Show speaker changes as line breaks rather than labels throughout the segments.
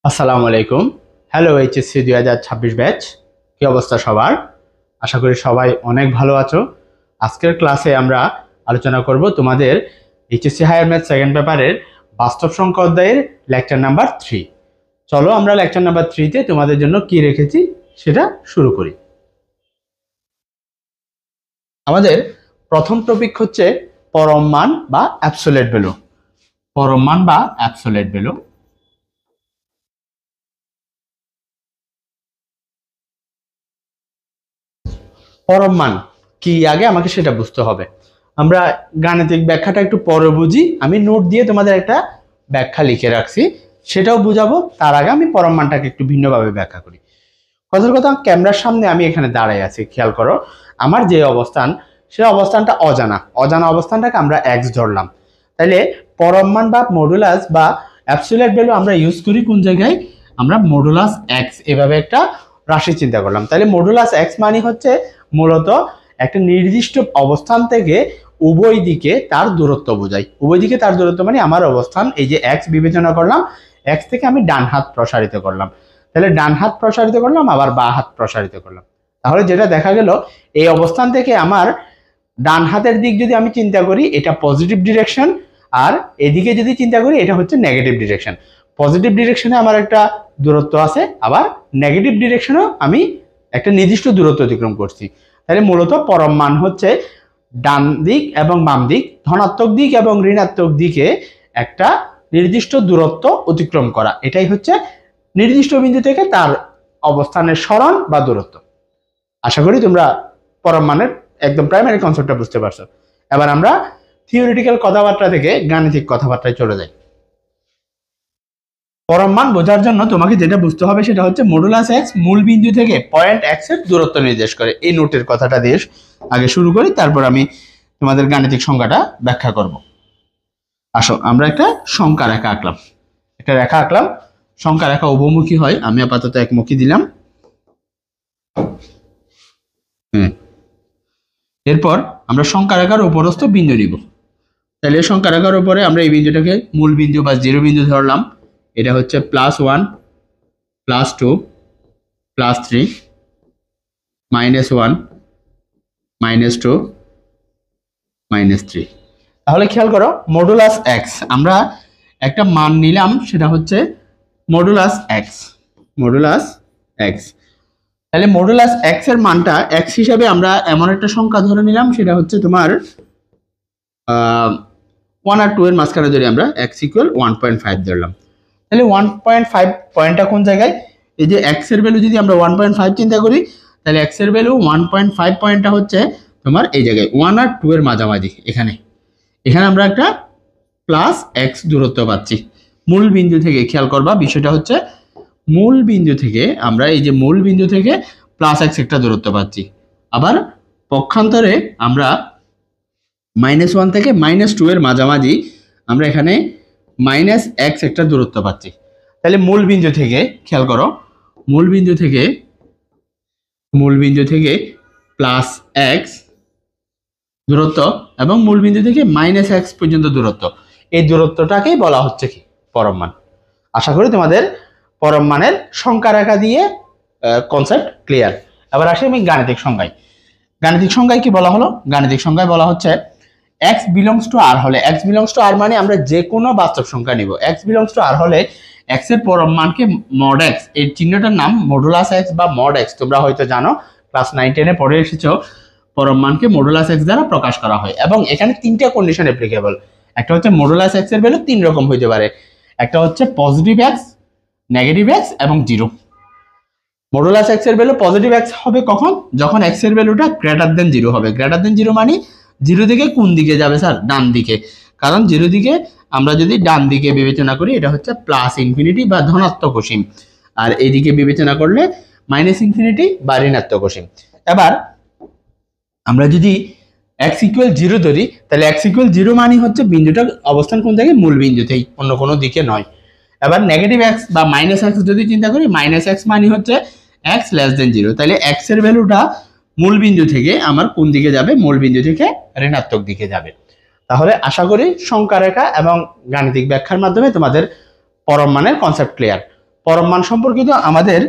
আসসালামু আলাইকুম। Hello HSC 2026 batch, কি অবস্থা সবার? আশা করি সবাই অনেক ভালো আছো। আজকের ক্লাসে আমরা আলোচনা করব তোমাদের এইচএসসি হায়ার ম্যাথ সেকেন্ড পেপারের বাস্তব সংখ্যা অধ্যায়ের লেকচার নাম্বার 3। চলো আমরা লেকচার নাম্বার 3-তে তোমাদের জন্য কি রেখেছি সেটা শুরু করি। আমাদের প্রথম টপিক হচ্ছে পরম মান বা অ্যাবসোলিউট ভ্যালু। পরম মান বা অ্যাবসোলিউট ভ্যালু। পরম মান কি আগে আমাকে সেটা বুঝতে হবে। আমরা গাণিতিক ব্যাখ্যাটা একটু পরে বুঝি, আমি নোট দিয়ে তোমাদের একটা ব্যাখ্যা লিখে রাখছি, সেটাও বুঝাবো। তার আগে আমি পরম মানটাকে একটু ভিন্নভাবে ব্যাখ্যা করি। কথার কথা, ক্যামেরার সামনে আমি এখানে দাঁড়াই আছি, খেয়াল করো আমার যে অবস্থান, সেই অবস্থানটা অজানা। অজানা অবস্থানটাকে আমরা এক্স ধরলাম। তাহলে পরম মান বা মডুলাস বা অ্যাবসোলিউট ভ্যালু আমরা ইউজ করি কোন জায়গায়? আমরা মডুলাস এক্স এভাবে একটা রাশি চিন্তা করলাম। তাহলে মডুলাস এক্স মানে হচ্ছে মূলত একটা নির্দিষ্ট অবস্থান থেকে উভয় দিকে তার দূরত্ব বোঝায়। উভয় দিকে তার দূরত্ব মানে আমার অবস্থান, এই যে এক্স বিবেচনা করলাম, এক্স থেকে আমি ডান হাত প্রসারিত করলাম। তাহলে ডান হাত প্রসারিত করলাম, আবার বাঁ হাত প্রসারিত করলাম। তাহলে যেটা দেখা গেল, এই অবস্থান থেকে আমার ডান হাতের দিক যদি আমি চিন্তা করি, এটা পজিটিভ ডিরেকশন, আর এদিকে যদি চিন্তা করি, এটা হচ্ছে নেগেটিভ ডিরেকশন। পজিটিভ ডিরেকশনে আমার একটা দূরত্ব আছে, আবার নেগেটিভ ডিরেকশনেও আমি একটা নির্দিষ্ট দূরত্ব অতিক্রম করছি। তাহলে মূলত পরম মান হচ্ছে ডান দিক এবং বাম দিক, ধনাত্মক দিক এবং ঋণাত্মক দিকে একটা নির্দিষ্ট দূরত্ব অতিক্রম করা। এটাই হচ্ছে নির্দিষ্ট বিন্দু থেকে তার অবস্থানের সরণ বা দূরত্ব। আশা করি তোমরা পরম মানের একদম প্রাইমারি কনসেপ্টটা বুঝতে পারছো। এবার আমরা থিওরিটিক্যাল কথাবার্তা থেকে গাণিতিক কথাবার্তায় চলে যাই। পরম মান বোঝার জন্য তোমাকে যেটা বুঝতে হবে সেটা হচ্ছে মডুলাস এক্স মূল বিন্দু থেকে পয়েন্ট এক্স এর দূরত্ব নির্দেশ করে। এই নোটের কথাটা দিয়ে আগে শুরু করি, তারপর আমি তোমাদের গাণিতিক সংজ্ঞাটা ব্যাখ্যা করব। আসো আমরা একটা সংখ্যা রেখা আঁকলাম। একটা রেখা আঁকলাম, সংখ্যা রেখা উভমুখী হয়, আমি আপাতত একমুখী দিলাম। এরপর আমরা সংখ্যা রেখার উপরস্থ বিন্দু নিব। তাহলে সংখ্যা রেখার উপরে আমরা এই বিন্দুটাকে মূল বিন্দু বা জিরো বিন্দু ধরলাম। এটা হচ্ছে +1 +2 +3 -1 -2 -3। তাহলে খেয়াল করো, মডুলাস এক্স আমরা একটা মান নিলাম, সেটা হচ্ছে মডুলাস এক্স। মডুলাস এক্স, তাহলে মডুলাস এক্স এর মানটা এক্স হিসাবে আমরা এমন একটা সংখ্যা ধরে নিলাম, সেটা হচ্ছে তোমার 1 আর 2 এর মাঝখানে ধরে আমরা x = 1.5 ধরলাম। তাহলে 1.5 পয়েন্টটা কোন জায়গায়? এই যে x এর ভ্যালু যদি আমরা 1.5 চিন্তা করি, তাহলে x এর ভ্যালু 1.5 পয়েন্টটা হচ্ছে তোমার এই জায়গায় 1 আর 2 এর মাঝামাঝি। এখানে আমরা একটা +x দূরত্ব পাচ্ছি মূল বিন্দু থেকে। খেয়াল করবা, বিষয়টা হচ্ছে মূল বিন্দু থেকে আমরা এই যে মূল বিন্দু থেকে +x একটা দূরত্ব পাচ্ছি। আবার পক্ষান্তরে আমরা -1 থেকে -2 এর মাঝামাঝি আমরা এখানে -x একটা দূরত্ব পাচ্ছি। তাহলে মূল বিন্দু থেকে খেয়াল করো, মূল বিন্দু থেকে +x দূরত্ব এবং মূল বিন্দু থেকে -x পর্যন্ত দূরত্ব, এই দূরত্বটাকেই বলা হচ্ছে কি? পরম মান। আশা করি তোমাদের পরম মানের সংখ্যা রেখা দিয়ে কনসেপ্ট ক্লিয়ার। এবার আসি আমি গাণিতিক সংজ্ঞায়। গাণিতিক সংজ্ঞায় কি বলা হলো? গাণিতিক সংজ্ঞায় বলা হচ্ছে x belongs to r হলে, x belongs to r মানে আমরা যে কোনো বাস্তব সংখ্যা নিব। x belongs to r হলে x এর পরম মানকে mod x, এর চিহ্নটার নাম মডুলাস x বা mod x। তোমরা হয়তো জানো, ক্লাস 9-10 এ পড়ে এসেছো, পরম মানকে মডুলাস x দ্বারা প্রকাশ করা হয়। এবং এখানে তিনটা কন্ডিশন অ্যাপ্লিকেবল। একটা হচ্ছে মডুলাস x এর ভ্যালু তিন রকম হইতে পারে। একটা হচ্ছে পজিটিভ x, নেগেটিভ x এবং 0। মডুলাস x এর ভ্যালু পজিটিভ x হবে কখন? যখন x এর ভ্যালুটা >0 হবে। >0 মানে 0 থেকে কোন দিকে যাবে স্যার? ডান দিকে। কারণ 0 দিকে আমরা যদি ডান দিকে বিবেচনা করি, এটা হচ্ছে +∞ বা ধনাত্মক অসীম, আর এইদিকে বিবেচনা করলে -∞ বা ঋণাত্মক অসীম। এবার আমরা যদি x = 0 ধরি, তাহলে x = 0 মানে হচ্ছে বিন্দুটার অবস্থান কোন জায়গায়? মূল বিন্দুতেই, অন্য কোনো দিকে নয়। এবার নেগেটিভ x বা -x যদি চিন্তা করি, -x মানে হচ্ছে x <0, তাহলে x এর ভ্যালুটা মূল বিন্দু থেকে আমার কোন দিকে যাবে? মূল বিন্দু থেকে ঋণাত্মক দিকে যাবে। তাহলে আশা করি সংখ্যা রেখা এবং গাণিতিক ব্যাখ্যার মাধ্যমে তোমাদের পরম মানের কনসেপ্ট ক্লিয়ার। পরম মান সম্পর্কিত আমাদের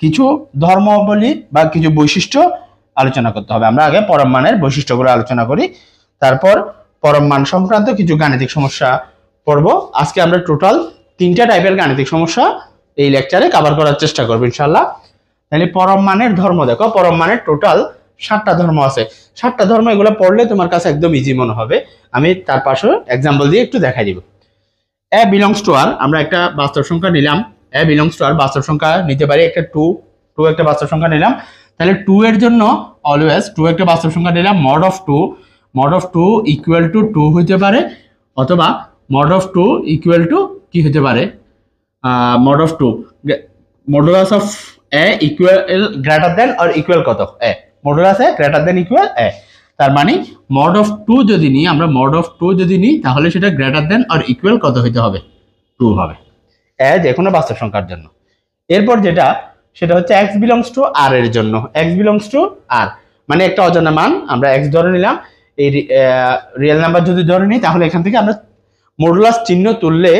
কিছু ধর্মাবলী বা কিছু বৈশিষ্ট্য আলোচনা করতে হবে। আমরা আগে পরম মানের বৈশিষ্ট্যগুলো আলোচনা করি, তারপর পরম মান সংক্রান্ত কিছু গাণিতিক সমস্যা পড়ব। আজকে আমরা টোটাল 3টা টাইপের গাণিতিক সমস্যা এই লেকচারে কভার করার চেষ্টা করব ইনশাআল্লাহ। তাহলে পরম মানের ধর্ম দেখো, পরম মানের টোটাল 7টা ধর্ম আছে। 7টা ধর্ম এগুলো পড়লে তোমার কাছে একদম ইজি মনে হবে। আমি তার পাশে এক্সাম্পল দিয়ে একটু দেখাই দিব। এ বিলংস টু আর, আমরা একটা বাস্তব সংখ্যা নিলাম, এ বিলংস টু আর বাস্তব সংখ্যা নিতে পারি একটা 2 একটা বাস্তব সংখ্যা নিলাম। তাহলে 2 এর জন্য অলওয়েজ 2 একটা বাস্তব সংখ্যা নিলাম, mod of 2 ইকুয়াল টু 2 হইতে পারে, অথবা mod of 2 ইকুয়াল টু কি হতে পারে, mod of 2 modulus of A equal greater than or equal কত A, modulus A greater than equal A. তার মানে mod of 2 যদি নিই, আমরা mod of 2 যদি নিই তাহলে সেটা গ্রেটার দেন অর ইকুয়াল কত হইতে হবে, 2 হবে এ যে কোনো বাস্তব সংখ্যার জন্য। এরপর যেটা সেটা হচ্ছে x বিলংস টু r এর জন্য, x বিলংস টু r মানে একটা অজানা মান আমরা x ধরে নিলাম, এই রিয়েল নাম্বার যদি ধরে নিই তাহলে এখান থেকে আমরা মডুলাস চিহ্ন তুললে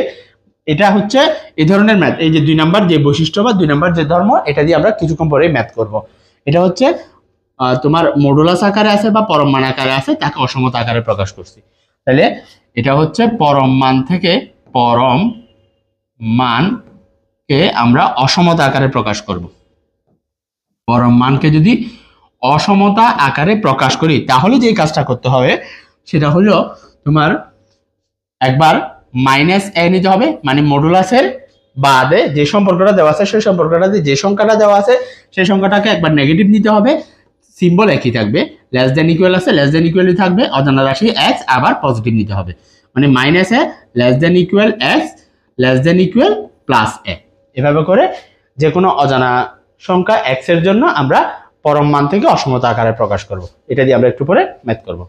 এটা হচ্ছে এই ধরনের ম্যাথ। এই যে 2 নাম্বার যে বৈশিষ্ট্য বা 2 নাম্বার যে ধর্ম, এটা দিয়ে আমরা কিছুক্ষণ পরে ম্যাথ করব। এটা হচ্ছে তোমার মডুলাস আকারে আছে বা পরম মান আকারে আছে, তাকে অসমতা আকারে প্রকাশ করছি। তাহলে এটা হচ্ছে পরম মান থেকে পরম মানকে আমরা অসমতা আকারে প্রকাশ করব। পরম মানকে যদি অসমতা আকারে প্রকাশ করি তাহলে যে কাজটা করতে হবে সেটা হলো তোমার একবার মাইনাস এ নিতে হবে, মানে মডুলাসের বাদে যে সম্পর্কটা দেওয়া আছে সেই সম্পর্কটা দিয়ে যে সংখ্যাটা দেওয়া আছে সেই সংখ্যাটাকে একবার নেগেটিভ নিতে হবে, সিম্বল একই থাকবে, লেস দেন ইকুয়াল আছে লেস দেন ইকুয়ালই থাকবে, অজানা রাশি x আবার পজিটিভ নিতে হবে, মানে minus A less than equal x less than equal plus A. এভাবে করে যে কোনো অজানা সংখ্যা x এর জন্য আমরা পরম মান থেকে অসমতা আকারে প্রকাশ করব। এটা দিয়ে আমরা একটু পরে ম্যাথ করব।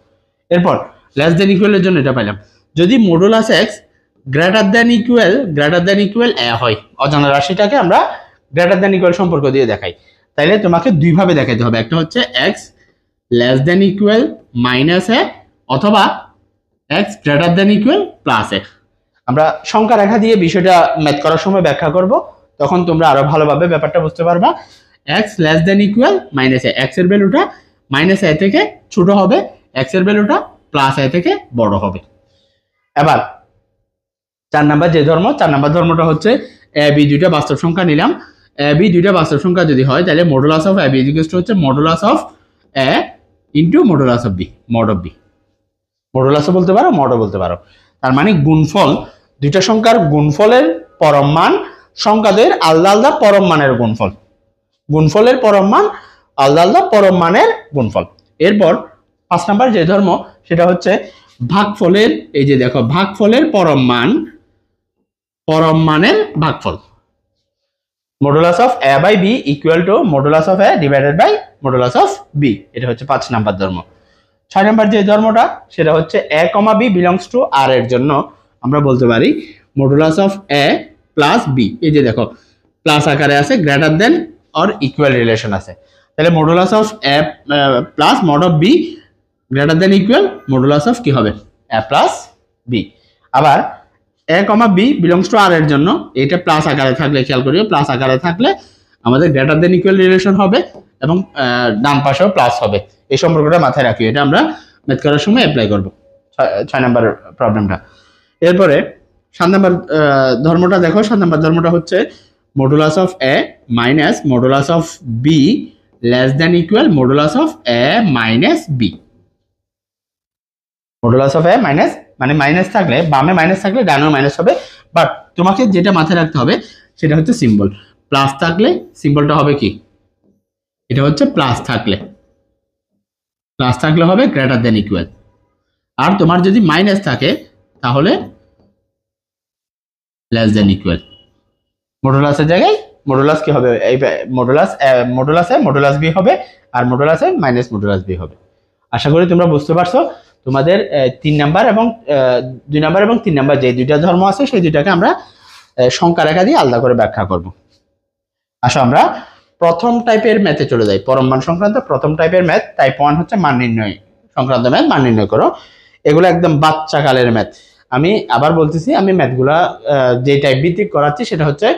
এরপর লেস দেন ইকুয়ালের জন্য এটা পাইলাম, যদি modulus x greater than equal A হয়, অজানা রাশিটাকে আমরা গ্রেটার দেন ইকুয়াল সম্পর্ক দিয়ে দেখাই, তাইলে তোমাকে দুইভাবে দেখাইতে হবে। একটা হচ্ছে x less than equal minus A, অথবা x greater than equal plus A. আমরা সংখ্যা রেখা দিয়ে বিষয়টা ম্যাথ করার সময় ব্যাখ্যা করব, তখন তোমরা আরো ভালোভাবে ব্যাপারটা বুঝতে পারবা। x less than equal minus A, x এর ভ্যালুটা মাইনাস এ থেকে ছোট হবে, x এর ভ্যালুটা প্লাস এ থেকে বড় হবে। এবার 4 নাম্বার যে ধর্ম, 4 নাম্বার ধর্মটা হচ্ছে এ বি দুইটা বাস্তব সংখ্যা নিলাম, এ বি দুইটা বাস্তব সংখ্যা যদি হয় তাহলে modulus of A B equal to হচ্ছে modulus of A into modulus of B, mod of B, মডুলাসও বলতে পারো মডও বলতে পারো। তার মানে গুণফল, দুইটা সংখ্যার গুণফলের পরম মান সংখ্যাদের আলাদা আলাদা পরম মানের গুণফল, গুণফলের পরম মান আলাদা আলাদা পরম মানের গুণফল। এরপর 5 নাম্বার যে ধর্ম সেটা হচ্ছে ভাগফলের, এই যে দেখো ভাগফলের পরম মান, পরম মানের ভাগফল, modulus of A by B equal to modulus of A divided by modulus of B. এটা হচ্ছে 5 নাম্বার ধর্ম। 6 নাম্বার যে ধর্মটা সেটা হচ্ছে A comma B belongs to R এর জন্য আমরা বলতে পারি modulus of A plus B. এই যে দেখো প্লাস আকারে আছে, greater than or equal relation আছে, তাহলে modulus of A plus mod of B greater than equal modulus of কি হবে, এ প্লাস বি। আবার A comma B belongs to R এর জন্য এটা প্লাস আকারে থাকলে, খেয়াল করিও প্লাস আকারে থাকলে আমাদের গ্রেটার দেন ইকুয়াল রিলেশন হবে এবং ডান পাশেও প্লাস হবে। এই সম্পর্কটা মাথায় রাখি, এটা আমরা ম্যাথ করার সময় অ্যাপ্লাই করব 6 নাম্বার প্রবলেমটা। এরপরে 7 নাম্বার ধর্মটা দেখো, 7 নাম্বার ধর্মটা হচ্ছে modulus of A minus modulus of B less than equal modulus of A minus B. Modulus of A minus মানে মাইনাস থাকলে বামে মাইনাস থাকলে ডানেও মাইনাস হবে, বাট তোমাকে যেটা মাথায় রাখতে হবে সেটা হচ্ছে সিম্বল, প্লাস থাকলে সিম্বলটা হবে কি, এটা হচ্ছে প্লাস থাকলে হবে গ্রেটার দেন ইকুয়াল, আর তোমার যদি মাইনাস থাকে তাহলে লেস দেন ইকুয়াল। মডুলাসের জায়গায় মডুলাস কি হবে, এই মডুলাসে মডুলাস বি হবে, আর মডুলাসে মাইনাস মডুলাস বি হবে। আশা করি তোমরা বুঝতে পারছো। তোমাদের 3 নাম্বার এবং 2 নাম্বার এবং 3 নাম্বার যে দুইটা ধর্ম আছে সেই দুইটাকে আমরা সংখ্যা রেখা দিয়ে আলাদা করে ব্যাখ্যা করব। আসো আমরা প্রথম টাইপের ম্যাথে চলে যাই, পরম মান সংক্রান্ত প্রথম টাইপের ম্যাথ। টাইপ 1 হচ্ছে মান নির্ণয় সংক্রান্ত ম্যাথ, মান নির্ণয় করো। এগুলো একদম বাচ্চা কালের ম্যাথ। আমি আবার বলতেছি, আমি ম্যাথগুলা যে টাইপ ভিত্তিক করাচ্ছি সেটা হচ্ছে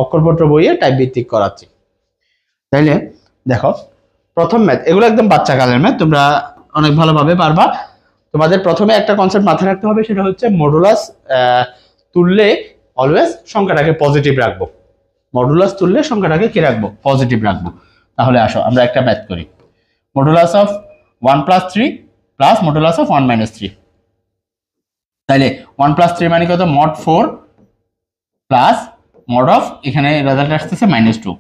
অক্ষরপত্র বইয়ে টাইপ ভিত্তিক করাচ্ছি। তাইলে দেখো প্রথম ম্যাথ, এগুলো একদম বাচ্চা কালের ম্যাথ, তোমরা অনেক ভালোভাবে পারবা। তোমাদের প্রথমে একটা কনসেপ্ট মাথায় রাখতে হবে, সেটা হচ্ছে মডুলাস তুললে অলওয়েজ সংখ্যাটাকে পজিটিভ রাখবো। মডুলাস তুললে সংখ্যাটাকে কি রাখবো? পজিটিভ রাখবো। তাহলে আসো আমরা একটা ম্যাথ করি। Modulus of 1 + 3 plus modulus of 1 - 3। তাইলে 1 + 3 মানে কত? মড 4 প্লাস মড অফ, এখানে রেজাল্ট আসতেছে -2।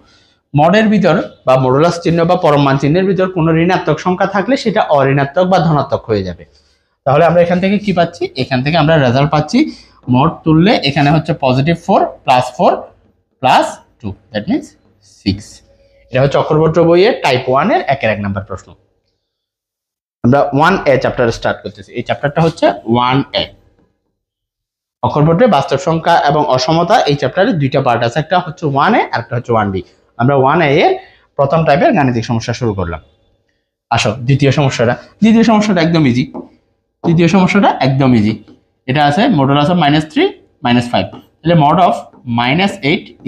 মডের ভিতর বা মডুলাস চিহ্ন বা পরম মান চিহ্নের ভিতর কোনো ঋণাত্মক সংখ্যা থাকলে সেটা অঋণাত্মক বা ধনাত্মক হয়ে যাবে। তাহলে আমরা এখান থেকে কি পাচ্ছি? এখান থেকে আমরা রেজাল্ট পাচ্ছি মড তুললে এখানে হচ্ছে +4 + 4 + 2, দ্যাট মিন্স 6। এটা হচ্ছে অক্ষরপত্র বইয়ের টাইপ 1 এর 1 নম্বর প্রশ্ন। আমরা 1A চ্যাপ্টার স্টার্ট করতেছি। এই চ্যাপ্টারটা হচ্ছে 1A, অক্ষরপত্রে বাস্তব সংখ্যা এবং অসমতা। এই চ্যাপ্টারে দুইটা পার্ট আছে, একটা হচ্ছে 1A আর একটা হচ্ছে 1B। আমরা 1A এর প্রথম টাইপের গাণিতিক সমস্যা শুরু করলাম। আসো দ্বিতীয় সমস্যাটা। দ্বিতীয় সমস্যাটা একদম ইজি। তৃতীয় সমস্যাটা একদম ইজি। এটা আছে মডুলাস অফ -3 - 5। তাহলে মড অফ -8 =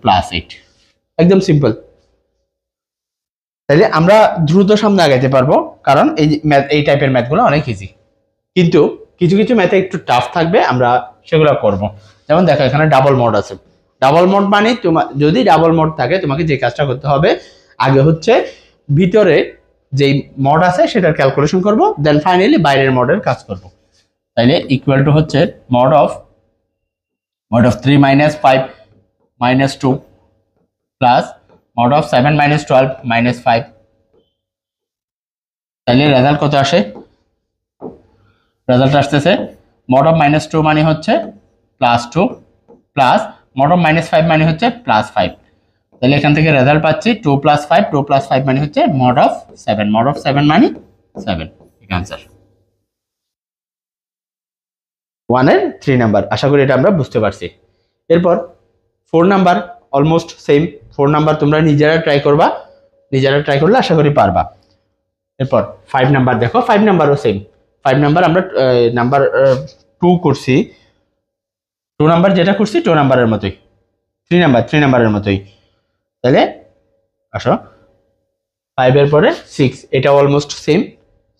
+8। একদম সিম্পল। তাহলে আমরা দ্রুত সামনে আগাইতে পারবো, কারণ এই টাইপের ম্যাথগুলো অনেক ইজি। কিন্তু কিছু কিছু ম্যাথে একটু টাফ থাকবে, আমরা সেগুলো করব। যেমন দেখো এখানে ডাবল মড আছে। ডাবল মড মানে যদি ডাবল মড থাকে তোমাকে যে কাজটা করতে হবে, আগে হচ্ছে ভিতরে যেই মড আছে সেটার ক্যালকুলেশন করব, দেন ফাইনালি বাইরের মডের কাজ করব। তাইলে ইকুয়াল টু হচ্ছে mod of 3 - 5 - 2 plus mod of 7 - 12 - 5। তাইলে রেজাল্ট কত আসে? রেজাল্ট আসতেছে মড অফ -2 মানে হচ্ছে +2 প্লাস মড অফ -5 মানে হচ্ছে +5। তাহলে এখান থেকে রেজাল্ট পাচ্ছি 2 + 5, 2 + 5 মানে হচ্ছে মড অফ 7। মড অফ 7 মানে 7। ঠিক आंसर 1 এর 3 নাম্বার। আশা করি এটা আমরা বুঝতে পারছি। এরপর 4 নাম্বার অলমোস্ট সেম। 4 নাম্বার তোমরা নিজেরা ট্রাই করবা, নিজেরা ট্রাই করলে আশা করি পারবা। এরপর 5 নাম্বার দেখো, 5 নাম্বারও সেম। 5 নাম্বার আমরা নাম্বার 2 করছি। 2 নাম্বার যেটা করছি 2 নাম্বারের মতোই। 3 নাম্বারের মতোই। তাহলে আসো 5 এর পরে 6, এটা অলমোস্ট সেম।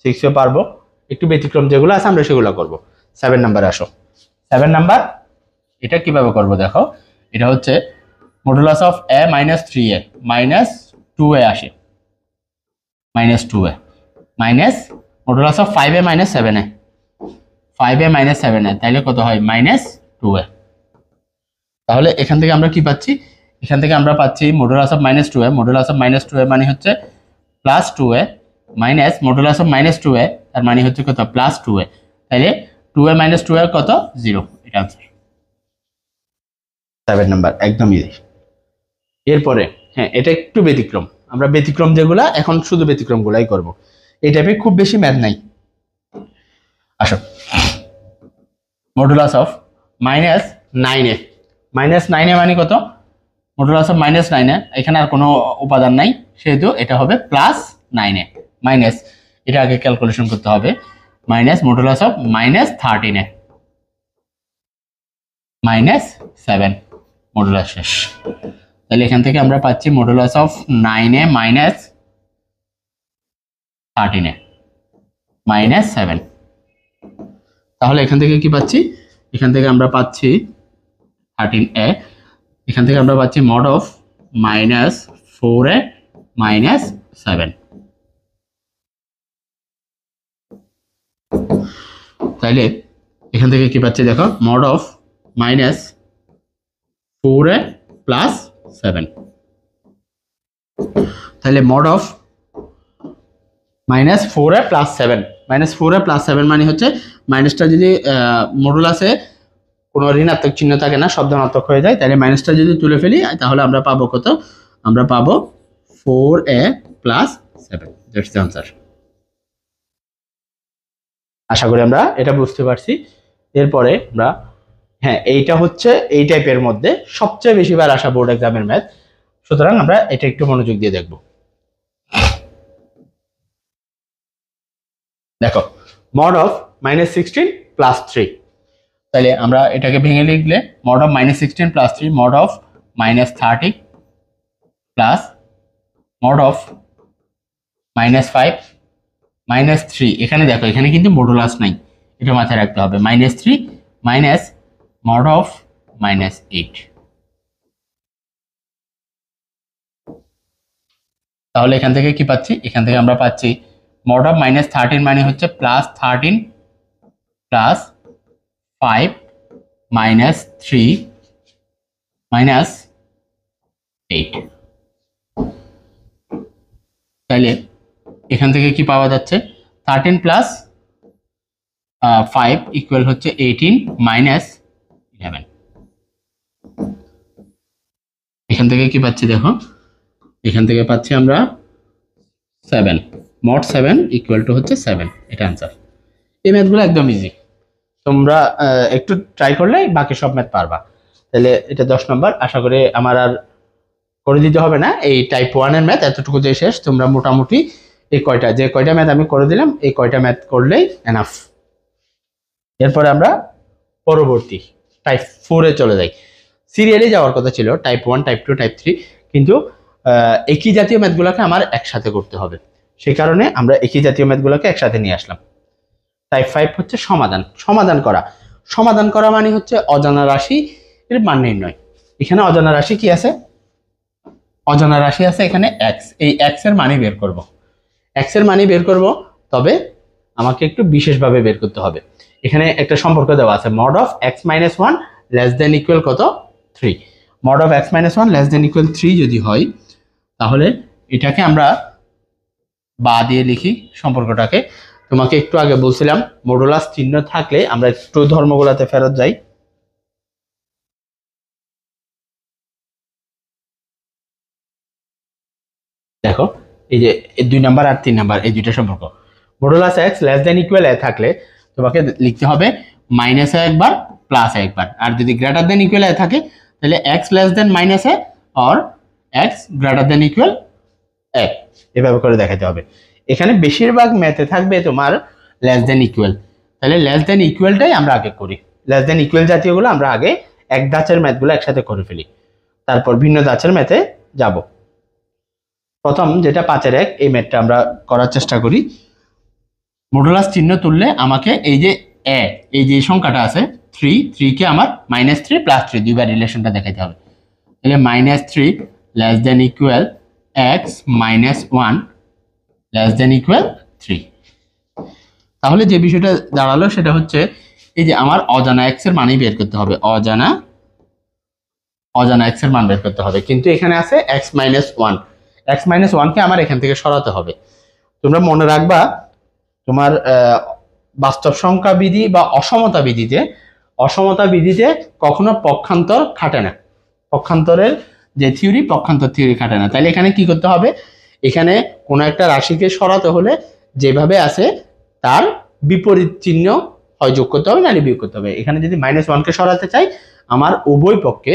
6 এও পারবো, একটু ব্যতিক্রম যেগুলো আছে আমরা সেগুলো করব। 7 নাম্বারে আসো। 7 নাম্বার এটা কিভাবে করব দেখো। এটা হচ্ছে modulus of a - 3a - 2a আসে, -2a minus modulus of 5a - 7a, 5a - 7a, তাহলে কত হয়? -2a। তাহলে এখান থেকে আমরা কি পাচ্ছি? এখান থেকে আমরা পাচ্ছি modulus of -2a। Modulus of -2a মানে হচ্ছে +2a minus modulus of -2a, তার মানে হচ্ছে কত? +2a। তাহলে 2a - 2a কত? 0। এটা आंसर 7 নাম্বার, একদম ইজি। এরপরে হ্যাঁ, এটা একটু ব্যতিক্রম। আমরা ব্যতিক্রম যেগুলা এখন শুধু ব্যতিক্রমগুলাই করব। এই টাইপে খুব বেশি ম্যাথ নাই। আসো মডুলাস অফ -9a। -9a মানে কত? মডুলাস অফ -9a, এখানে আর কোনো উপাদান নাই, সেহেতু এটা হবে +9a মাইনাস, এটা আগে ক্যালকুলেশন করতে হবে, minus modulus of -13a -7, modulus শেষ। তাহলে এখান থেকে আমরা পাচ্ছি মডুলাস অফ 9a - 13a -7। তাহলে এখান থেকে কি পাচ্ছি? এখান থেকে আমরা পাচ্ছি 13a। এখান থেকে আমরা পাচ্ছি মড অফ -4a - 7। তাইলে এখান থেকে কি পাচ্ছি দেখো, মড অফ -4a + 7। তাহলে মড অফ -4a + 7, -4a + 7 মানে হচ্ছে মাইনাসটা যদি মডুলাসে কোনো ঋণাত্মক চিহ্ন থাকে না, সব ধনাত্মক হয়ে যায়, তাহলে মাইনাসটা যদি তুলে ফেলি তাহলে আমরা পাবো কত? আমরা পাবো 4a + 7। That's the answer. আশা করি আমরা এটা বুঝতে পারছি। এরপরে আমরা হ্যাঁ, এইটা হচ্ছে এই টাইপের মধ্যে সবচেয়ে বেশিবার আসা বোর্ড এক্সামের ম্যাথ, সুতরাং আমরা এটা একটু মনোযোগ দিয়ে দেখব। দেখো মড অফ -16 + 3। তাহলে আমরা এটাকে ভেঙে লিখলে mod of -16 + 3 mod of
-30 plus mod of -5 -3, এখানে দেখো এখানে কিন্তু মডুলাস নাই, এটা মাথায় রাখতে হবে, -3 মাইনাস মড অফ -8। তাহলে এখান থেকে কি পাচ্ছি, এখান থেকে আমরা পাচ্ছি মড অফ -13 মানে হচ্ছে +13 প্লাস 5 -3 -8। তাহলে এখান থেকে কি পাওয়া যাচ্ছে, 13 প্লাস 5 ইকুয়াল হচ্ছে 18 -11। এখান থেকে কি পাচ্ছি দেখো, এখান থেকে পাচ্ছি আমরা 7, মড 7 ইকুয়াল টু হচ্ছে 7, এটা অ্যান্সার। এই ম্যাথগুলো একদম ইজি, তোমরা একটু ট্রাই করলে বাকি সব ম্যাথ পারবা। তাহলে এটা 10 নম্বর, আশা করি আমার আর করে দিতে হবে না। এই টাইপ 1 এর ম্যাথ এতটুকু যে শেষ, তোমরা মোটামুটি এই যে কয়টা ম্যাথ আমি করে দিলাম এই কয়টা ম্যাথ করলেই এনাফ। এরপরে আমরা পরবর্তী টাইপ 4 এ চলে যাই। সিরিয়ালি যাওয়ার কথা ছিল টাইপ 1, টাইপ 2, টাইপ 3, কিন্তু একই জাতীয় ম্যাথগুলোকে আমার একসাথে করতে হবে, সেই কারণে আমরা একই জাতীয় ম্যাথগুলোকে একসাথে নিয়ে আসলাম। টাইপ 5 হচ্ছে সমাধান করা মানে হচ্ছে অজানা রাশি এর মান নির্ণয়। এখানে অজানা রাশি কি আছে, অজানা রাশি আছে এখানে x, এই x এর মানই বের করব, x এর মানই বের করব, তবে আমাকে একটু বিশেষভাবে বের করতে হবে। এখানে একটা সম্পর্ক দেওয়া আছে, mod of x - 1 less than equal কত, 3। mod of x - 1 less than equal 3 যদি হয়, তাহলে এটাকে আমরা বা দিয়ে লিখি সম্পর্কটাকে। তোমাকে একটু আগে বলছিলাম মডুলাস চিহ্ন থাকলে আমরা একটু ধর্মগুলাতে ফেরত যাই। দেখো এই যে 2 নাম্বার আর 3 নাম্বার এই দুইটা সম্পর্ক, modulus x less than equal a থাকলে তোমাকে লিখতে হবে মাইনাস a একবার প্লাস a একবার, আর যদি গ্রেটার দেন ইকুয়াল a থাকে তাহলে x less than minus a or x greater than equal a, এভাবে করে দেখাতে হবে। এখানে বেশিরভাগ ম্যাথে থাকবে তোমার লেস দেন ইকুয়াল, তাহলে লেস দেন ইকুয়ালটাই আমরা আগে করি। লেস দেন ইকুয়াল জাতীয়গুলো আমরা আগে এক ধাঁচের ম্যাথগুলো একসাথে করে ফেলি, তারপর ভিন্ন ধাঁচের ম্যাথে যাব। প্রথম যেটা 5-এর 1 এই ম্যাথটা আমরা করার চেষ্টা করি। মডুলাস চিহ্ন তুললে আমাকে এই যে a, এই যে সংখ্যাটা আছে 3 কে আমার -3 + 3 দুইবার রিলেশনটা দেখাইতে হবে। তাহলে -3 less than equal x - 1 less than equal 3। তাহলে যে বিষয়টা দাঁড়ালো সেটা হচ্ছে এই যে আমার অজানা x এর মানই বের করতে হবে, অজানা x এর মান বের করতে হবে, কিন্তু এখানে আছে x - 1, x - 1 কে আমার এখান থেকে সরাতে হবে। তোমরা মনে রাখবা তোমার বাস্তব সংখ্যা বিধি বা অসমতা বিধিতে কখনো পক্ষান্তর খাটে না, পক্ষান্তরের যে থিওরি পক্ষান্তর থিওরি খাটে না। তাহলে এখানে কি করতে হবে, এখানে কোনো একটা রাশিকে সরাতে হলে যেভাবে আছে তার বিপরীত চিহ্ন হয় যোগ করতে হবে, নাহলে বিয়োগ করতে হবে। এখানে যদি -1 কে সরাতে চাই, আমার উভয় পক্ষে,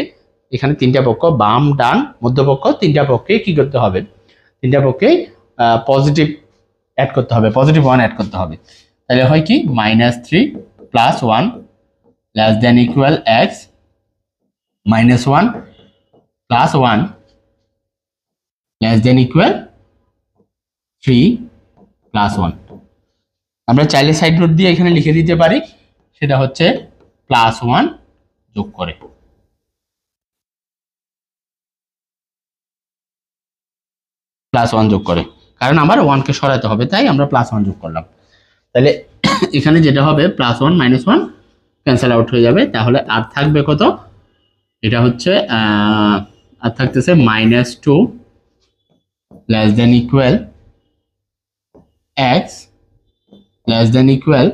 এখানে তিনটা পক্ষ বাম ডান মধ্যপক্ষ তিনটা পক্ষে কি করতে হবে, তিনটা পক্ষে পজিটিভ অ্যাড করতে হবে, +1 অ্যাড করতে হবে। তাহলে হয় কি -3 + 1 less than equal x -1 + 1 less than equal 3 + 1। আমরা চাইলে সাইড নোট দিয়ে এখানে লিখে দিতে পারি, সেটা হচ্ছে +1 যোগ করে, +1 যোগ করে, কারণ আমার 1 কে সরাতে হবে তাই আমরা +1 যোগ করলাম। তাহলে এখানে যেটা হবে +1 - 1 ক্যান্সেল আউট হয়ে যাবে, তাহলে আর থাকবে কত, এটা হচ্ছে আর থাকতেছে -2 less than equal x less than equal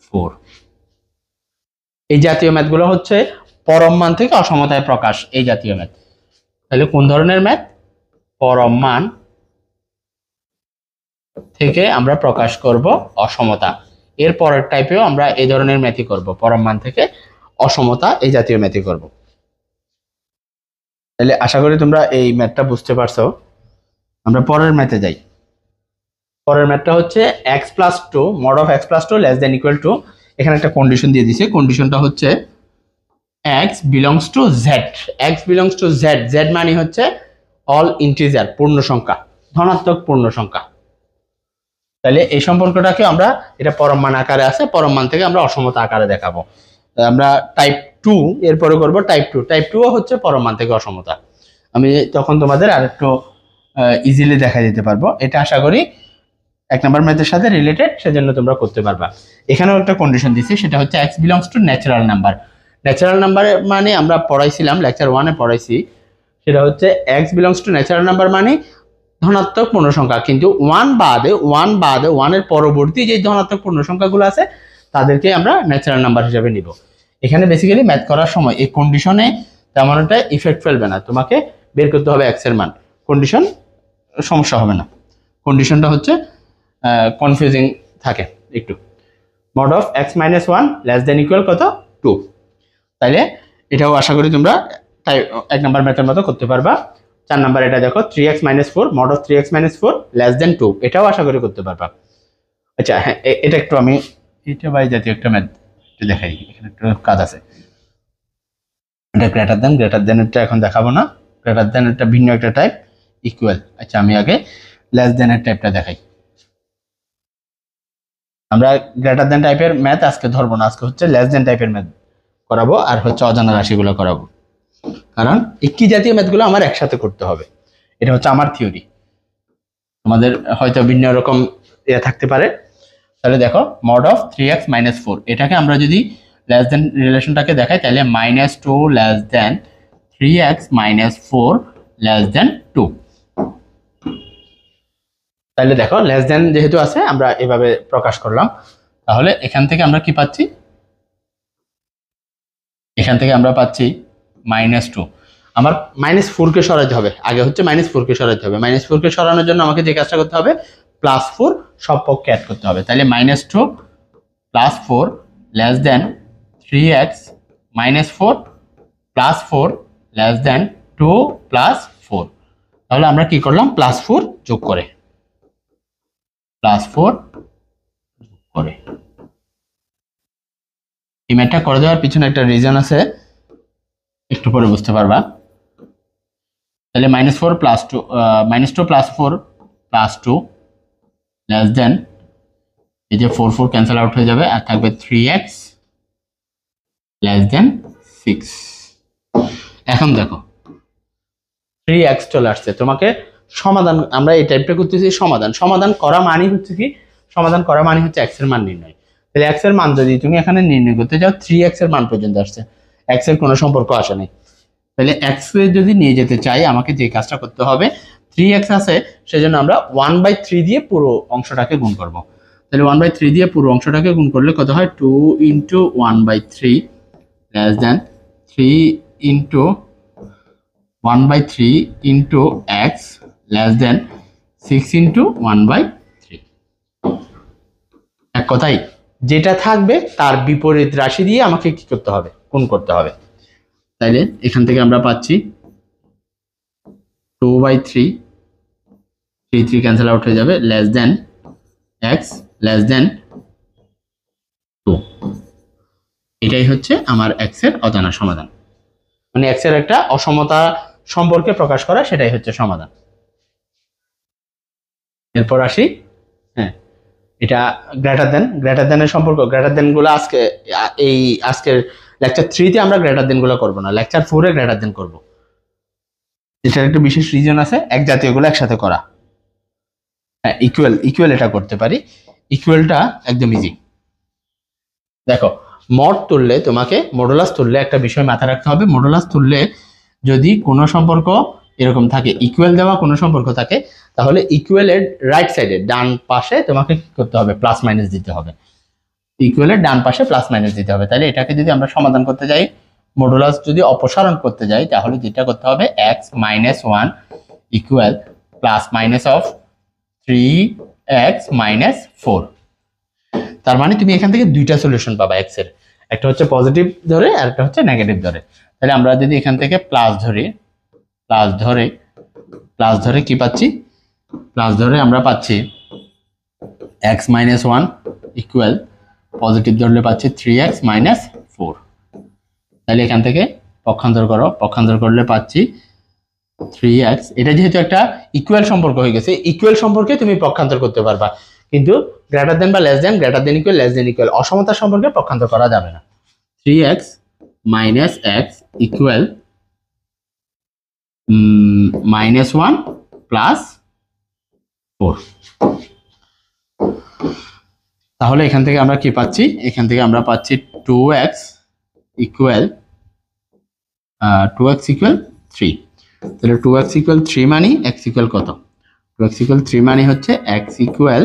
4। এই জাতীয় ম্যাথগুলো হচ্ছে পরম মান থেকে অসমতায় প্রকাশ, এই জাতীয় ম্যাথ। তাহলে কোন ধরনের ম্যাথ, পরম মান থেকে আমরা প্রকাশ করব অসমতা। এর পরের টাইপেও আমরা এই ধরনের ম্যাথই করব, পরম মান থেকে অসমতা এই জাতীয় ম্যাথই করব। তাহলে আশা করি তোমরা এই ম্যাথটা বুঝতে পারছো। আমরা পরের ম্যাথে যাই। পরের ম্যাথটা হচ্ছে x + 2 mod of x + 2 less than equal to, এখানে একটা কন্ডিশন দিয়ে দিছে, কন্ডিশনটা হচ্ছে x belongs to Z, x belongs to Z, Z মানে হচ্ছে অল ইন্টিজার, পূর্ণ সংখ্যা, ধনাত্মক পূর্ণ সংখ্যা। তাহলে এই সম্পর্কটাকে আমরা, এটা পরম মান আকারে আছে, পরম মান থেকে আমরা অসমতা আকারে দেখাবো। আমরা টাইপ 2 এরপরে করব টাইপ 2। টাইপ 2 হচ্ছে পরম মান থেকে অসমতা। আমি তখন তোমাদের আরেকটু ইজিলি দেখা দিতে পারবো। এটা আশা করি 1 নম্বর ম্যাথের সাথে রিলেটেড, সেজন্য তোমরা করতে পারবা। এখানেও একটা কন্ডিশন দিছি, সেটা হচ্ছে x belongs to natural number. Natural number মানে আমরা পড়াইছিলাম লেকচার 1-এ পড়াইছি, সেটা হচ্ছে x belongs to natural number মানে ধনাত্মক পূর্ণ সংখ্যা, কিন্তু 1 বাদে 1 এর পরবর্তী যে ধনাত্মক পূর্ণ সংখ্যাগুলো আছে তাদেরকে আমরা ন্যাচারাল নাম্বার হিসেবে নিব। এখানে বেসিক্যালি ম্যাথ করার সময় এই কন্ডিশনে তেমন একটা ইফেক্ট ফেলবে না, তোমাকে বের করতে হবে এক্স এর মান। কন্ডিশন সমস্যা হবে না, কন্ডিশনটা হচ্ছে কনফিউজিং থাকে একটু। Mod of x minus 1 less than equal কত 2। তাইলে এটাও আশা করি তোমরা 1 নম্বর ম্যাথের মতো করতে পারবা। 4 নাম্বার এটা দেখো 3x - 4 mod of 3x - 4 less than 2, এটাও আশা করি করতে পারবা। আচ্ছা হ্যাঁ, এটা একটু আমি এটা বাই জাতীয় একটা ম্যাথ একটু দেখাই, এখানে একটু কাজ আছে। এটা গ্রেটার দেন এটা এখন দেখাবো না, গ্রেটার দেন এটা ভিন্ন একটা টাইপ, ইকুয়াল। আচ্ছা আমি আগে লেস দেন এর টাইপটা দেখাই। আমরা গ্রেটার দেন টাইপের ম্যাথ আজকে ধরবো না, আজকে হচ্ছে লেস দেন টাইপের ম্যাথ করাবো, আর হচ্ছে অজানা রাশিগুলো করাবো। কারণ একই জাতীয় ম্যাথগুলো আমার একসাথে করতে হবে, এটা হচ্ছে আমার থিওরি, তোমাদের হয়তো ভিন্ন রকম ইয়ে থাকতে পারে। তাহলে দেখো মড অফ 3x - 4, এটাকে আমরা যদি লেস দেন রিলেশনটাকে দেখাই, তাহলে -2 less than 3x - 4 less than 2। তাহলে দেখো লেস দেন যেহেতু আছে আমরা এভাবে প্রকাশ করলাম। তাহলে এখান থেকে আমরা কি পাচ্ছি, এখান থেকে আমরা পাচ্ছি -2। আমার -4 কে সরাতে হবে, আগে হচ্ছে -4 কে সরাতে হবে। -4 কে সরানোর জন্য আমাকে যে কাজটা করতে হবে, +4 সব পক্ষে অ্যাড করতে হবে। তাহলে -2 + 4 less than 3x - 4 + 4 less than 2 + 4। তাহলে আমরা কি করলাম, +4 যোগ করে, +4 যোগ করে। এই ম্যাথটা করে দেওয়ার পিছনে একটা রিজন আছে, একটু পরে বুঝতে পারবা। তাহলে -4 + 2 -2 + 4 + 2 লেস দেন, এই যে 4 4 ক্যান্সেল আউট হয়ে যাবে, আর থাকবে 3x লেস দেন 6। এখন দেখো 3x চলে আসছে, তোমাকে সমাধান, আমরা এই টাইপটা করতেছি সমাধান করা মানে হচ্ছে কি, সমাধান করা মানে হচ্ছে x এর মান নির্ণয়। তাহলে x এর মান যদি তুমি এখানে নির্ণয় করতে যাও, 3x এর মান পর্যন্ত আসছে, x এর কোনো সম্পর্ক আসে নাই। তাহলে x এ যদি নিয়ে যেতে চাই, আমাকে যে কাজটা করতে হবে, 3x আছে সেজন্য আমরা 1/3 দিয়ে পুরো অংশটাকে গুণ করব। তাহলে 1/3 দিয়ে পুরো অংশটাকে গুণ করলে কত হয়, 2 × 1/3 লেস দেন 3 × 1/3 × x লেস দেন 6 × 1/3। এক কথাই যেটা থাকবে তার বিপরীত রাশি দিয়ে আমাকে কি করতে হবে, গুণ করতে হবে। তাইলে এখান থেকে আমরা পাচ্ছি 2/3, 3 3 ক্যান্সেল আউট হয়ে যাবে, লেস দেন x লেস দেন 2। এটাই হচ্ছে আমার x এর অজানা সমাধান, মানে x এর একটা অসমতা সম্পর্কে প্রকাশ করা, সেটাই হচ্ছে সমাধান। এরপর আসি, হ্যাঁ এটা গ্রেটার দেনের সম্পর্ক, গ্রেটার দেন গুলো আজকে এই আজকের লেকচার 3-তে আমরা গ্রেটার দেন গুলো করবো না, লেকচার 4-এ গ্রেটার দেন করবো। এটার একটা বিশেষ রিজন আছে, এক জাতীয় গুলো একসাথে করা। হ্যাঁ ইকুয়াল এটা করতে পারি, ইকুয়ালটা একদম ইজি। দেখো মড তুললে, তোমাকে মডুলাস তুললে একটা বিষয় মাথায় রাখতে হবে, মডুলাস তুললে যদি কোনো সম্পর্ক এরকম থাকে, ইকুয়াল দেওয়া কোনো সম্পর্ক থাকে, তাহলে ইকুয়ালের রাইট সাইডে ডান পাশে তোমাকে কি করতে হবে, প্লাস মাইনাস দিতে হবে। ইকুয়ালের ডান পাশে প্লাস মাইনাস দিতে হবে। তাহলে এটাকে যদি আমরা সমাধান করতে যাই, মডুলাস যদি অপসারণ করতে যাই, তাহলে যেটা করতে হবে, x - 1 equal plus minus of 3x - 4। তার মানে তুমি এখান থেকে দুইটা সলিউশন পাবা x এর, একটা হচ্ছে পজিটিভ ধরে আর একটা হচ্ছে নেগেটিভ ধরে। তাহলে আমরা যদি এখান থেকে প্লাস ধরে কি পাচ্ছি, প্লাস ধরে আমরা পাচ্ছি x - 1 ইকুয়াল, পজিটিভ ধরলে পাচ্ছি 3x - 4। তাহলে এখান থেকে পক্ষান্তর করো, পক্ষান্তর করলে পাচ্ছি 3x। এটা যেহেতু একটা ইকুয়াল সম্পর্ক হয়ে গেছে, ইকুয়াল সম্পর্কে তুমি পক্ষান্তর করতে পারবা, কিন্তু গ্রেটার দেন বা less than, greater than equal, less than equal, অসমতা সম্পর্কে পক্ষান্তর করা যাবে না। 3x minus x equal -1 plus 4। তাহলে এখান থেকে আমরা কি পাচ্ছি? এখান থেকে আমরা পাচ্ছি 2x ইকুয়াল 3। তাহলে 2x ইকুয়াল 3 মানে x ইকুয়াল কত? 2x ইকুয়াল 3 মানে হচ্ছে x ইকুয়াল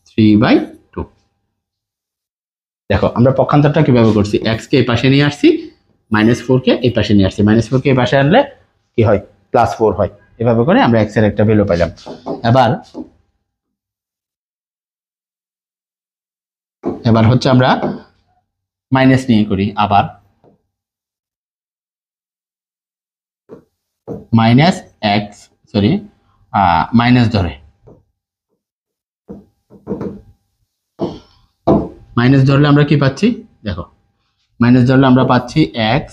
3/2। দেখো আমরা পক্ষান্তরটা কিভাবে করছি, x কে এই পাশে নিয়ে আসছি, -4 কে এই পাশে নিয়ে আসছি, -4 কে এই পাশে আনলে কি হয়? +4 হয়। এভাবে করে আমরা x এর একটা ভ্যালু পাইলাম। এবার হচ্ছে আমরা মাইনাস নিয়ে করি, আবার মাইনাস এক্স, সরি মাইনাস ধরে, মাইনাস ধরলে আমরা কি পাচ্ছি? দেখো মাইনাস ধরলে আমরা পাচ্ছি x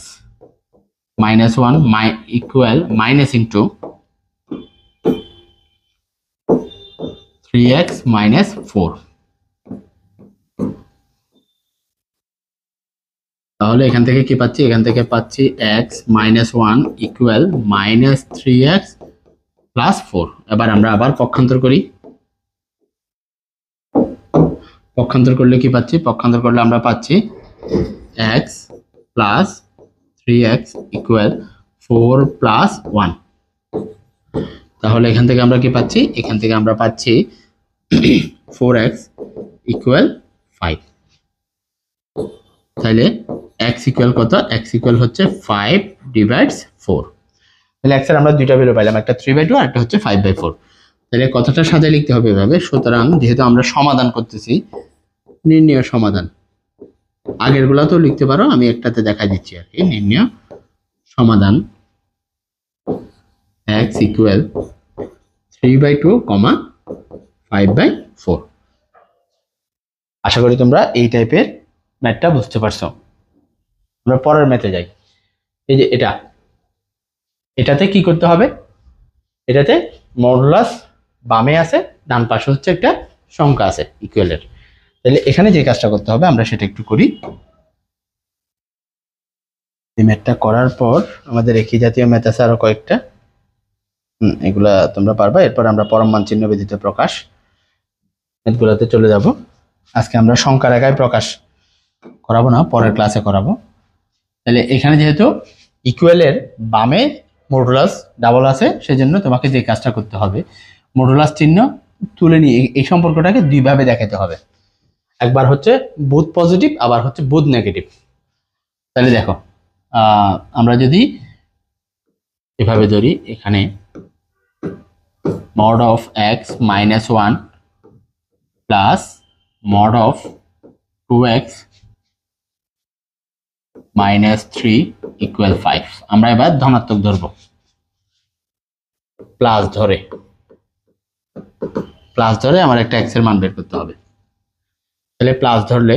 -1 equal minus into 3x -4। তাহলে এখান থেকে কি পাচ্ছি? এখান থেকে পাচ্ছি x -1 ইকুয়াল -3x +4। এবার আমরা আবার পক্ষান্তর করি, পক্ষান্তর করলে কি পাচ্ছি? পক্ষান্তর করলে আমরা পাচ্ছি x plus 3x equal 4 plus 1। তাহলে এখান থেকে আমরা কি পাচ্ছি? এখান থেকে আমরা পাচ্ছি 4x ইকুয়াল 5। তাহলে x ইকুয়াল কত? x ইকুয়াল হচ্ছে 5/4। তাহলে x এর আমরা দুইটা ভ্যালু পাইলাম, একটা 3/2 আর একটা হচ্ছে 5/4। তাহলে কথাটা সাজায় লিখতে হবে এভাবে। সুতরাং যেহেতু আমরা সমাধান করতেছি, নির্ণয় সমাধান, আগের গুলাতেও লিখতে পারো, আমি একটাতে দেখা দিচ্ছি আর কি। নির্ণয় সমাধান x ইকুয়াল 3/2, 5/4। আশা করি তোমরা এই টাইপের ম্যাথটা বুঝতে পারছো। আমরা পরের ম্যাথে যাই। এই যে এটাতে কি করতে হবে? এটাতে মডুলাস বামে আছে, ডান পাশে হচ্ছে একটা সংখ্যা আছে ইকুয়ালের। তাহলে এখানে যে কাজটা করতে হবে আমরা সেটা একটু করি। এই ম্যাথটা করার পর আমাদের একই জাতীয় ম্যাথ আছে আরো কয়েকটা, এগুলা তোমরা পারবা। এরপর আমরা পরম মান চিহ্ন ব্যতীত প্রকাশ ম্যাথগুলোতে চলে যাব। আজকে আমরা সংখ্যার একাই প্রকাশ করাবো না, পরের ক্লাসে করাবো। তাহলে এখানে যেহেতু ইকুয়ালের বামে মডুলাস ডাবল আছে, সেজন্য তোমাকে যে কাজটা করতে হবে, মডুলাস চিহ্ন তুলে নিয়ে এই সম্পর্কটাকে দুইভাবে দেখাতে হবে। একবার হচ্ছে বোথ পজিটিভ, আবার হচ্ছে বোথ নেগেটিভ। তাহলে দেখো আমরা যদি এভাবে ধরি, এখানে mod of x -1 plus mod of 2x -3 equal 5। আমরা এবার ধনাত্মক ধরবো, প্লাস ধরে আমার একটা x এর মান বের করতে হবে। তাহলে প্লাস ধরলে,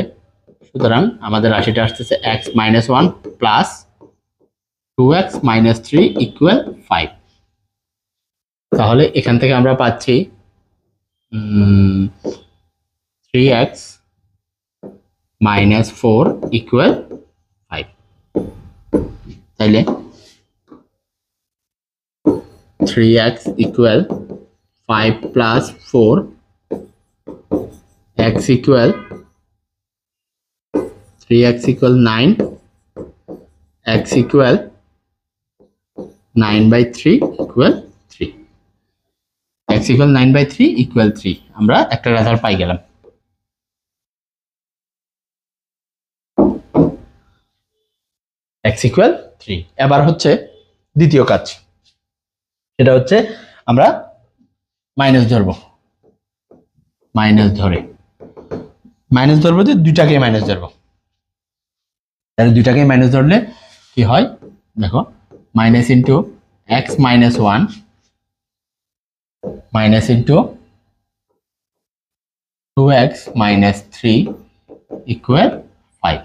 সুতরাং আমাদের রাশিটা আসতেছে x -1 প্লাস 2x -3 ইকুয়াল 5। তাহলে এখান থেকে আমরা পাচ্ছি 3x -4 ইকুয়াল 5। তাইলে 3x equal 5 plus 4, x equal 3x equal 9, x equal 9/3 equal 3। x equal 9/3 equal 3। আমরা একটা রেজাল্ট পাই গেলাম। x equal 3। এবার হচ্ছে দ্বিতীয় কাজ, সেটা হচ্ছে আমরা মাইনাস ধরবো। মাইনাস ধরবো যে দুইটাকে মাইনাস ধরবো। তাহলে দুইটাকে মাইনাস ধরলে কি হয়? দেখো minus into x -1 minus into 2x -3 equal 5।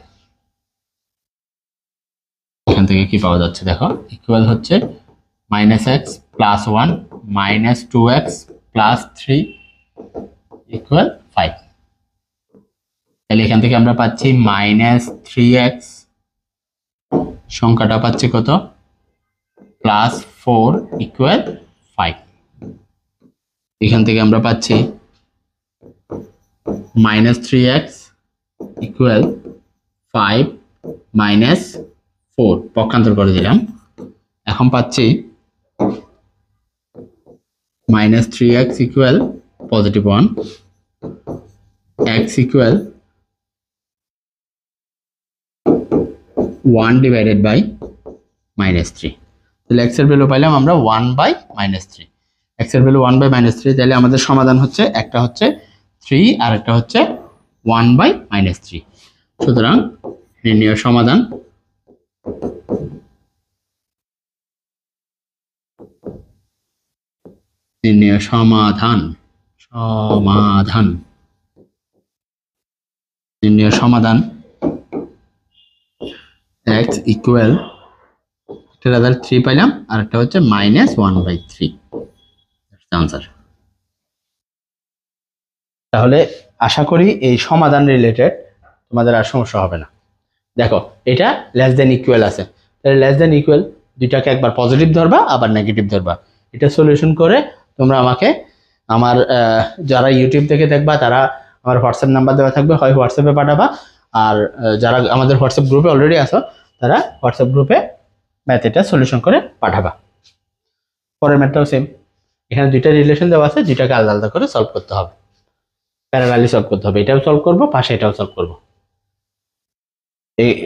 থেকে কি পাওয়া যাচ্ছে দেখো, ইকুয়াল হচ্ছে -x + 1 -2x + 3 ইকুয়াল 5। তাহলে এখান থেকে আমরা পাচ্ছি -3x, সংখ্যাটা পাচ্ছি কত, +4 ইকুয়াল 5। এখান থেকে আমরা পাচ্ছি -3x ইকুয়াল 5 -4, পক্ষান্তর করে দিলাম। এখন পাচ্ছি -3x ইকুয়াল +1, x ইকুয়াল 1/-3। তাহলে x এর ভ্যালু পাইলাম আমরা 1/-3। x এর ভ্যালু 1/-3, তাহলে আমাদের সমাধান হচ্ছে একটা হচ্ছে 3 আর একটা হচ্ছে 1/-3। সুতরাং নির্ণয় সমাধান x ইকুয়াল একটা রেজাল্ট 3 পাইলাম আর একটা হচ্ছে -1/3। আনসার। তাহলে আশা করি এই সমাধান রিলেটেড তোমাদের আর সমস্যা হবে না। দেখো এটা লেস দেন ইকুয়াল আছে, তাহলে লেস দেন ইকুয়াল দুইটাকে একবার পজিটিভ ধরবা আবার নেগেটিভ ধরবা। এটা সলিউশন করে তোমরা আমাকে আমার যারা ইউটিউব থেকে দেখবা তারা আমার হোয়াটসঅ্যাপ নাম্বার দেওয়া থাকবে, হয় হোয়াটসঅ্যাপে পাঠাবা, আর যারা আমাদের হোয়াটসঅ্যাপ গ্রুপে অলরেডি আছো তারা হোয়াটসঅ্যাপ গ্রুপে ম্যাথ এটা সলিউশন করে পাঠাবা। পরের ম্যাথটাও সেম, এখানে দুইটা রিলেশন দেওয়া আছে, দুইটাকে আলাদা আলাদা করে সলভ করতে হবে, প্যারালালি সলভ করতে হবে। এটাও সলভ করবো, পাশে এটাও সলভ করবো।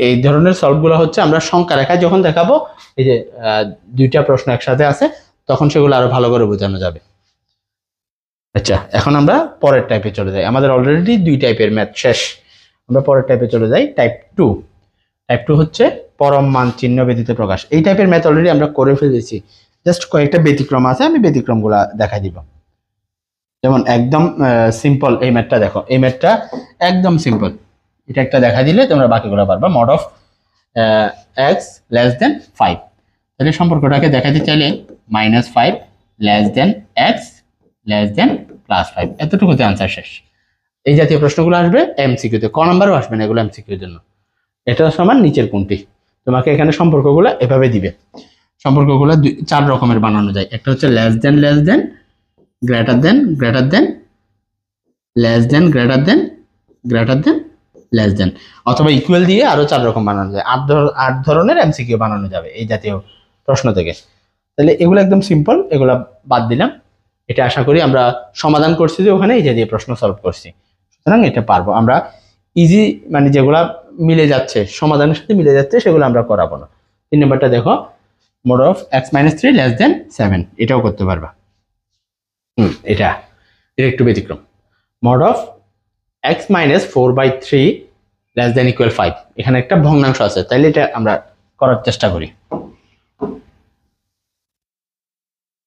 এই ধরনের সলভগুলো হচ্ছে আমরা সংখ্যা রেখায় যখন দেখাবো, এই যে দুইটা প্রশ্ন একসাথে আছে, তখন সেগুলো আরো ভালো করে বোঝানো যাবে। আচ্ছা, এখন আমরা পরের টাইপে চলে যাই। আমাদের অলরেডি 2 টাইপের ম্যাথ শেষ, আমরা পরের টাইপে চলে যাই। টাইপ 2। টাইপ 2 হচ্ছে পরম মান চিহ্ন ব্যতীত প্রকাশ। এই টাইপের ম্যাথ অলরেডি আমরা করে ফেলেছি, জাস্ট কয়েকটা ব্যতিক্রম আছে, আমি ব্যতিক্রমগুলো দেখাই দিব। যেমন একদম সিম্পল এই ম্যাথটা দেখো, এই ম্যাথটা একদম সিম্পল, এটা একটা দেখা দিলে তোমরা বাকিগুলো পারবা। mod of x <5। তাহলে সম্পর্কটাকে দেখাতে চাইলে -5 x +5, এতটুকুতে আনসার শেষ। এই জাতীয় প্রশ্নগুলো আসবে এমসিকিউতে, ক নাম্বারও আসবে না, এগুলো এমসিকিউর জন্য। এটা সমান নিচের কোনটি, তোমাকে এখানে সম্পর্কগুলো এভাবে দিবে। সম্পর্কগুলো 4 রকমের বানানো যায়। একটা হচ্ছে less than, greater than, less than, greater than, less than, অথবা ইকুয়াল দিয়ে আরো 4 রকম বানানো যায়। 8 ধরনের এমসিকিউ বানানো যাবে এই জাতীয় প্রশ্ন থেকে। তাহলে এগুলো একদম সিম্পল, এগুলা বাদ দিলাম। এটা আশা করি আমরা সমাধান করছি যে ওখানে এই জাতীয় প্রশ্ন সলভ করছি, সুতরাং এটা পারবো আমরা ইজি। মানে যেগুলা মিলে যাচ্ছে, সমাধানের সাথে মিলে যাচ্ছে, সেগুলো আমরা করাবো না। 3 নম্বরটা দেখো, mod of x - 3 < 7, এটাও করতে পারবা। এটা একটু ব্যতিক্রম। mod of x - 4/3 <= 5, এখানে একটা ভগ্নাংশ আছে, তাইলে এটা আমরা করার চেষ্টা করি।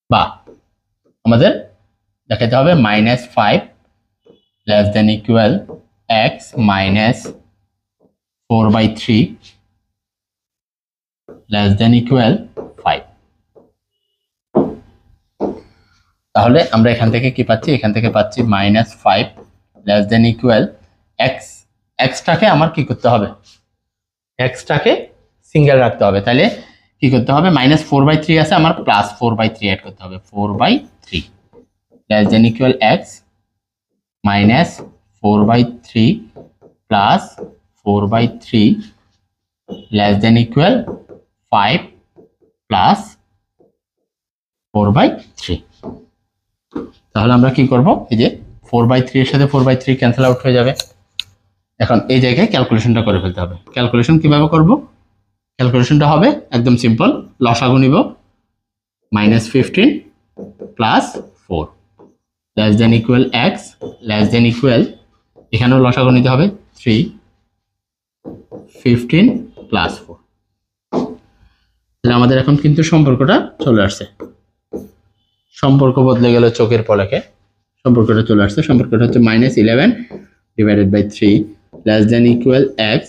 বা আমাদের দেখাতে হবে -5 <= x - 4/3 <= 5। তাহলে আমরা এখান থেকে কি পাচ্ছি, এখান থেকে পাচ্ছি -5 <= x। এক্সটাকে আমার কি করতে হবে, এক্সটাকে সিঙ্গেল রাখতে হবে। তাহলে কি করতে হবে, -4/3 আছে, আমার +4/3 অ্যাড করতে হবে। 4/3 <= x - 4/3 +4/3 <= 5 +4/3। তাহলে আমরা কি করব, এই যে 4/3 এর সাথে 4/3 ক্যান্সেল আউট হয়ে যাবে। এখন এই জায়গায় ক্যালকুলেশনটা করে ফেলতে হবে। ক্যালকুলেশন কিভাবে করব, ক্যালকুলেশনটা হবে একদম সিম্পল। লসাগু নিব, -15 + 4 <= x এখানেও লসাগু নিতে হবে 3 15 + 4। তাহলে আমাদের এখন কিন্তু সম্পর্কটা চলে আসছে, সম্পর্ক বদলে গেল চোখের পলকে, সম্পর্কটা চলে আসছে। সম্পর্কটা হচ্ছে -11 / 3 <= x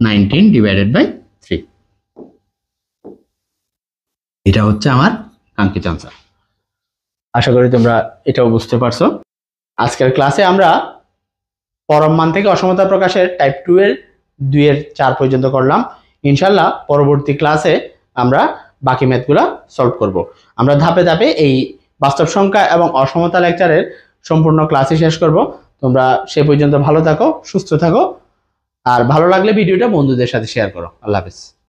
<= 19/3। এটা হচ্ছে আমার কাঙ্ক্ষিত আনসার। আশা করি তোমরা এটাও বুঝতে পারছো। আজকের ক্লাসে আমরা পরম মান থেকে অসমতা প্রকাশের টাইপ 2 এর 2 এর 4 পর্যন্ত করলাম। ইনশাল্লাহ পরবর্তী ক্লাসে আমরা বাকি ম্যাথগুলো সলভ করব। আমরা ধাপে ধাপে এই বাস্তব সংখ্যা এবং অসমতা লেকচারের সম্পূর্ণ ক্লাসই শেষ করব। তোমরা সে পর্যন্ত ভালো থাকো, সুস্থ থাকো, আর ভালো লাগলে ভিডিওটা বন্ধুদের সাথে শেয়ার করো। আল্লাহ হাফেজ।